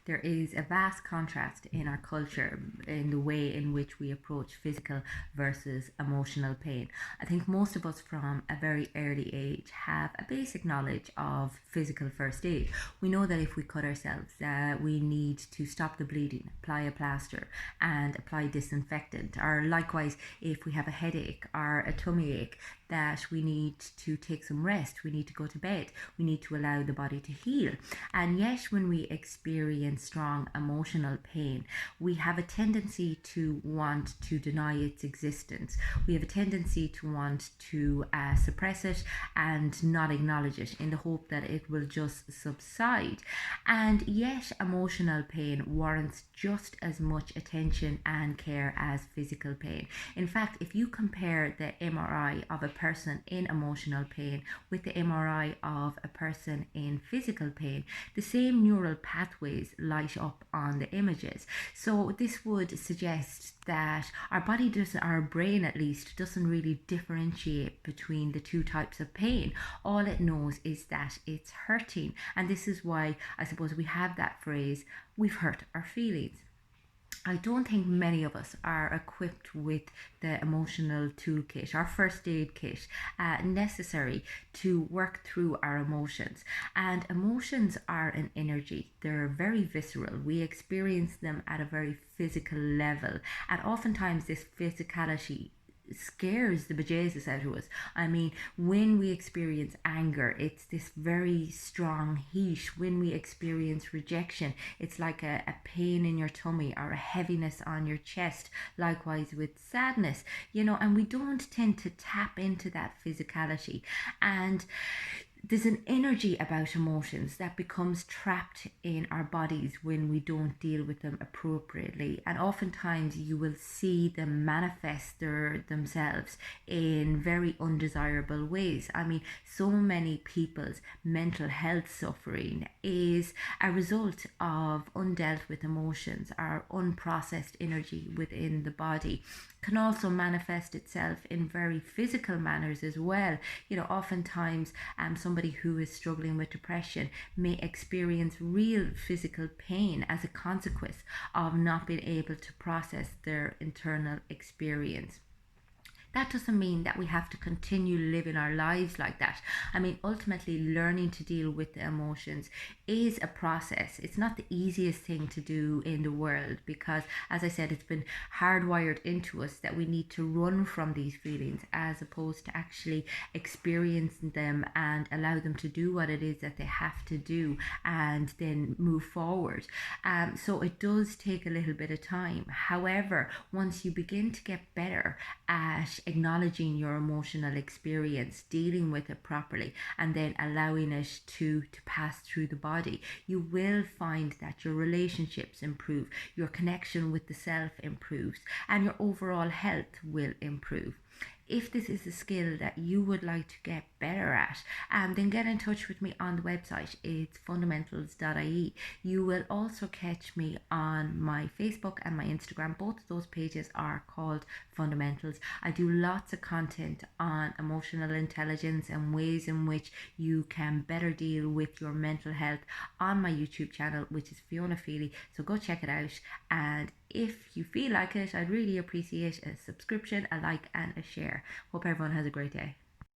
there is a vast contrast in our culture in the way in which we approach physical versus emotional pain. I think most of us from a very early age have a basic knowledge of physical first aid. We know that if we cut ourselves, we need to stop the bleeding, apply a plaster, and apply disinfectant. Or likewise, if we have a headache or a tummy ache, that we need to take some rest, we need to go to bed, we need to allow the body to heal. And yet, when we experience strong emotional pain, we have a tendency to want to deny its existence. We have a tendency to want to suppress it and not acknowledge it in the hope that it will just subside. And yet, emotional pain warrants just as much attention and care as physical pain. In fact, if you compare the MRI of a person in emotional pain with the MRI of a person in physical pain, the same neural pathways light up on the images. So this would suggest that our body doesn't, our brain at least, doesn't really differentiate between the two types of pain. All it knows is that it's hurting. And this is why I suppose we have that phrase, we've hurt our feelings. I don't think many of us are equipped with the emotional toolkit, our first aid kit, necessary to work through our emotions. And emotions are an energy, they're very visceral. We experience them at a very physical level, and oftentimes this physicality scares the bejesus out of us. I mean, when we experience anger, it's this very strong heat. When we experience rejection, it's like a pain in your tummy or a heaviness on your chest. Likewise with sadness, and we don't tend to tap into that physicality. And there's an energy about emotions that becomes trapped in our bodies when we don't deal with them appropriately, and oftentimes you will see them manifest themselves in very undesirable ways. I mean, so many people's mental health suffering is a result of undealt with emotions or unprocessed energy within the body. Can also manifest itself in very physical manners as well. Oftentimes somebody who is struggling with depression may experience real physical pain as a consequence of not being able to process their internal experience. That doesn't mean that we have to continue living our lives like that. I mean, ultimately, learning to deal with the emotions is a process. It's not the easiest thing to do in the world because, as I said, it's been hardwired into us that we need to run from these feelings as opposed to actually experiencing them and allow them to do what it is that they have to do and then move forward. So it does take a little bit of time. However, once you begin to get better at acknowledging your emotional experience, dealing with it properly, and then allowing it to pass through the body, you will find that your relationships improve, your connection with the self improves, and your overall health will improve. If this is a skill that you would like to get better at, then get in touch with me on the website. It's fundamentals.ie. You will also catch me on my Facebook and my Instagram. Both of those pages are called Fundamentals. I do lots of content on emotional intelligence and ways in which you can better deal with your mental health on my YouTube channel, which is Fiona Feely. So go check it out. And if you feel like it, I'd really appreciate a subscription, a like, and a share. Hope everyone has a great day.